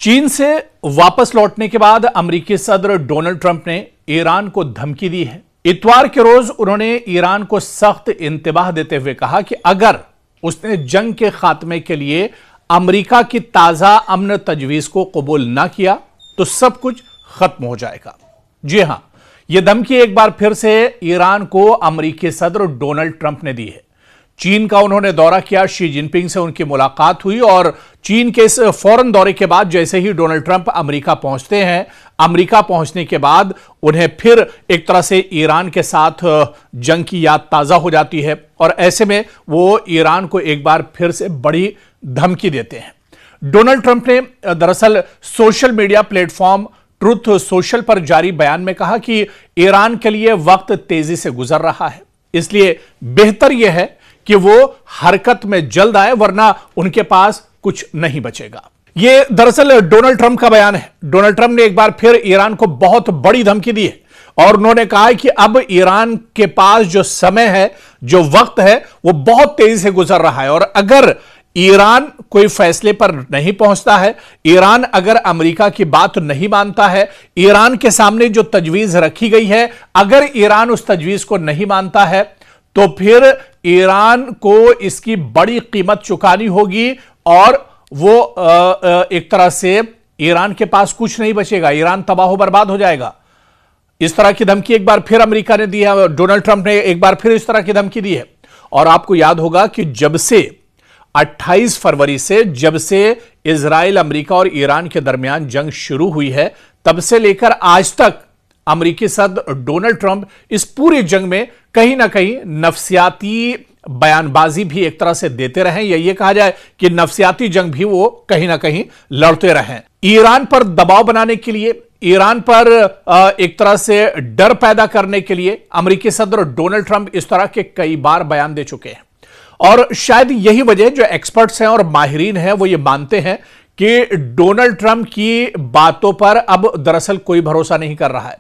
चीन से वापस लौटने के बाद अमेरिकी सदर डोनाल्ड ट्रंप ने ईरान को धमकी दी है। इतवार के रोज उन्होंने ईरान को सख्त इंतबाह देते हुए कहा कि अगर उसने जंग के खात्मे के लिए अमेरिका की ताजा अमन तजवीज को कबूल ना किया तो सब कुछ खत्म हो जाएगा। जी हां, यह धमकी एक बार फिर से ईरान को अमेरिकी सदर डोनाल्ड ट्रंप ने दी है। चीन का उन्होंने दौरा किया, शी जिनपिंग से उनकी मुलाकात हुई और चीन के इस फौरन दौरे के बाद जैसे ही डोनाल्ड ट्रंप अमेरिका पहुंचते हैं, अमेरिका पहुंचने के बाद उन्हें फिर एक तरह से ईरान के साथ जंग की याद ताजा हो जाती है और ऐसे में वो ईरान को एक बार फिर से बड़ी धमकी देते हैं। डोनाल्ड ट्रंप ने दरअसल social media platform truth social पर जारी बयान में कहा कि ईरान के लिए वक्त तेजी से गुजर रहा है, इसलिए बेहतर यह है कि वो हरकत में जल्द आए वरना उनके पास कुछ नहीं बचेगा। यह दरअसल डोनाल्ड ट्रंप का बयान है। डोनाल्ड ट्रंप ने एक बार फिर ईरान को बहुत बड़ी धमकी दी है और उन्होंने कहा है कि अब ईरान के पास जो समय है, जो वक्त है, वो बहुत तेजी से गुजर रहा है और अगर ईरान कोई फैसले पर नहीं पहुंचता है, ईरान अगर अमेरिका की बात नहीं मानता है, ईरान के सामने जो तजवीज रखी गई है, अगर ईरान उस तजवीज को नहीं मानता है तो फिर ईरान को इसकी बड़ी कीमत चुकानी होगी और वो एक तरह से ईरान के पास कुछ नहीं बचेगा, ईरान तबाह बर्बाद हो जाएगा। इस तरह की धमकी एक बार फिर अमेरिका ने दी है, डोनाल्ड ट्रंप ने एक बार फिर इस तरह की धमकी दी है। और आपको याद होगा कि जब से 28 फरवरी से जब से इजराइल, अमेरिका और ईरान के दरमियान जंग शुरू हुई है, तब से लेकर आज तक अमेरिकी सदर डोनाल्ड ट्रंप इस पूरी जंग में कहीं ना कहीं नफसियाती बयानबाजी भी एक तरह से देते रहे, या ये कहा जाए कि नफसियाती जंग भी वो कहीं ना कहीं लड़ते रहे। ईरान पर दबाव बनाने के लिए, ईरान पर एक तरह से डर पैदा करने के लिए अमेरिकी सदर डोनाल्ड ट्रंप इस तरह के कई बार बयान दे चुके हैं और शायद यही वजह, जो एक्सपर्ट्स हैं और माहिरीन हैं, वो ये मानते हैं कि डोनाल्ड ट्रंप की बातों पर अब दरअसल कोई भरोसा नहीं कर रहा है।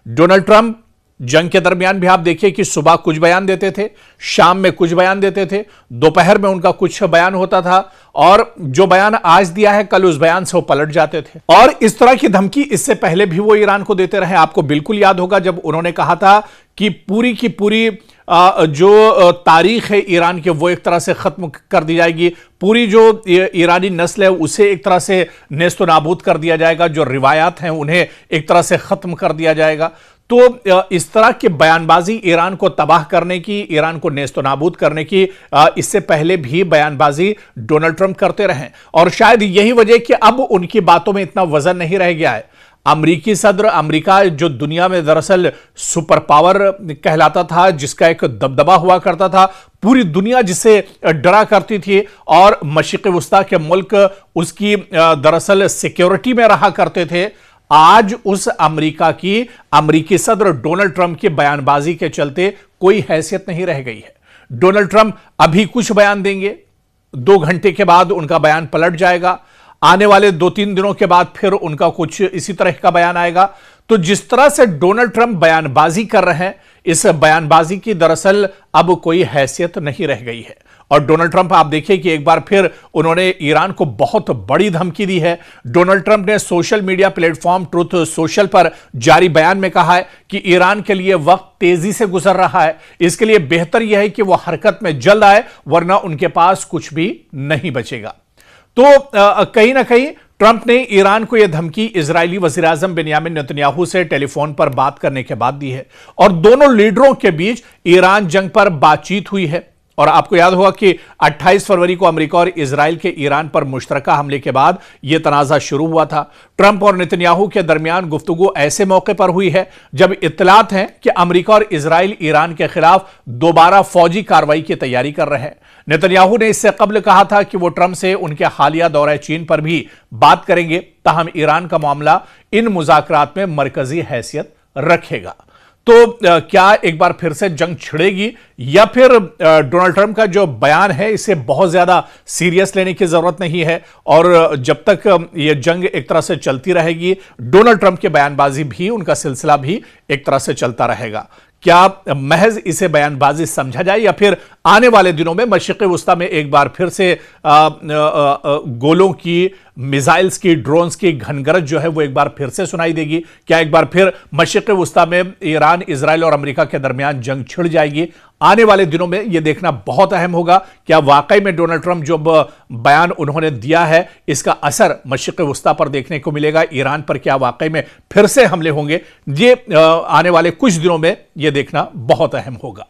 डोनाल्ड ट्रंप जंग के दरमियान भी आप देखिए कि सुबह कुछ बयान देते थे, शाम में कुछ बयान देते थे, दोपहर में उनका कुछ बयान होता था और जो बयान आज दिया है कल उस बयान से वो पलट जाते थे। और इस तरह की धमकी इससे पहले भी वो ईरान को देते रहे। आपको बिल्कुल याद होगा जब उन्होंने कहा था कि पूरी की पूरी जो तारीख है ईरान के वो एक तरह से खत्म कर दी जाएगी, पूरी जो ईरानी नस्ल है उसे एक तरह से नेस्त नाबूद कर दिया जाएगा, जो रिवायात हैं उन्हें एक तरह से खत्म कर दिया जाएगा। तो इस तरह की बयानबाजी ईरान को तबाह करने की, ईरान को नेस्त नाबूद करने की इससे पहले भी बयानबाजी डोनाल्ड ट्रंप करते रहे और शायद यही वजह कि अब उनकी बातों में इतना वजन नहीं रह गया है। अमेरिकी सदर, अमेरिका जो दुनिया में दरअसल सुपर पावर कहलाता था, जिसका एक दबदबा हुआ करता था, पूरी दुनिया जिसे डरा करती थी और मशरिक़ वस्ता के मुल्क उसकी दरअसल सिक्योरिटी में रहा करते थे, आज उस अमेरिका की, अमेरिकी सदर डोनाल्ड ट्रंप की बयानबाजी के चलते कोई हैसियत नहीं रह गई है। डोनाल्ड ट्रंप अभी कुछ बयान देंगे, 2 घंटे के बाद उनका बयान पलट जाएगा, आने वाले 2-3 दिनों के बाद फिर उनका कुछ इसी तरह का बयान आएगा। तो जिस तरह से डोनाल्ड ट्रंप बयानबाजी कर रहे हैं, इस बयानबाजी की दरअसल अब कोई हैसियत नहीं रह गई है। और डोनाल्ड ट्रंप आप देखिए कि एक बार फिर उन्होंने ईरान को बहुत बड़ी धमकी दी है। डोनाल्ड ट्रंप ने social media platform truth social पर जारी बयान में कहा है कि ईरान के लिए वक्त तेजी से गुजर रहा है, इसके लिए बेहतर यह है कि वो हरकत में जल्द आए वरना उनके पास कुछ भी नहीं बचेगा। तो कहीं ना कहीं ट्रंप ने ईरान को यह धमकी इजरायली वज़ीर-ए-आज़म बेंयामिन नेतन्याहू से टेलीफोन पर बात करने के बाद दी है और दोनों लीडरों के बीच ईरान जंग पर बातचीत हुई है। और आपको याद होगा कि 28 फरवरी को अमेरिका और इजराइल के ईरान पर मुश्तरका हमले के बाद यह तनाज़ा शुरू हुआ था। ट्रंप और नेतन्याहू के दरमियान गुफ्तगू ऐसे मौके पर हुई है जब इत्तलात हैं कि अमेरिका और इजराइल ईरान के खिलाफ दोबारा फौजी कार्रवाई की तैयारी कर रहे हैं। नेतन्याहू ने इससे कबल कहा था कि वो ट्रंप से उनके हालिया दौरे चीन पर भी बात करेंगे, ताहम ईरान का मामला इन मुज़ाकरात में मरकजी हैसियत रखेगा। तो क्या एक बार फिर से जंग छिड़ेगी या फिर डोनाल्ड ट्रंप का जो बयान है इसे बहुत ज्यादा सीरियस लेने की जरूरत नहीं है और जब तक ये जंग एक तरह से चलती रहेगी, डोनाल्ड ट्रंप की बयानबाजी भी, उनका सिलसिला भी एक तरह से चलता रहेगा। क्या महज इसे बयानबाजी समझा जाए या फिर आने वाले दिनों में मशरिक़ वस्ता में एक बार फिर से गोलों की, मिसाइल्स की, ड्रोन्स की घनगरज जो है वो एक बार फिर से सुनाई देगी? क्या एक बार फिर मशरिक़ वस्ता में ईरान, इजराइल और अमेरिका के दरमियान जंग छिड़ जाएगी? आने वाले दिनों में यह देखना बहुत अहम होगा। क्या वाकई में डोनाल्ड ट्रंप जो बयान उन्होंने दिया है इसका असर मशरिक़ वस्ता पर देखने को मिलेगा? ईरान पर क्या वाकई में फिर से हमले होंगे? ये आने वाले कुछ दिनों में यह देखना बहुत अहम होगा।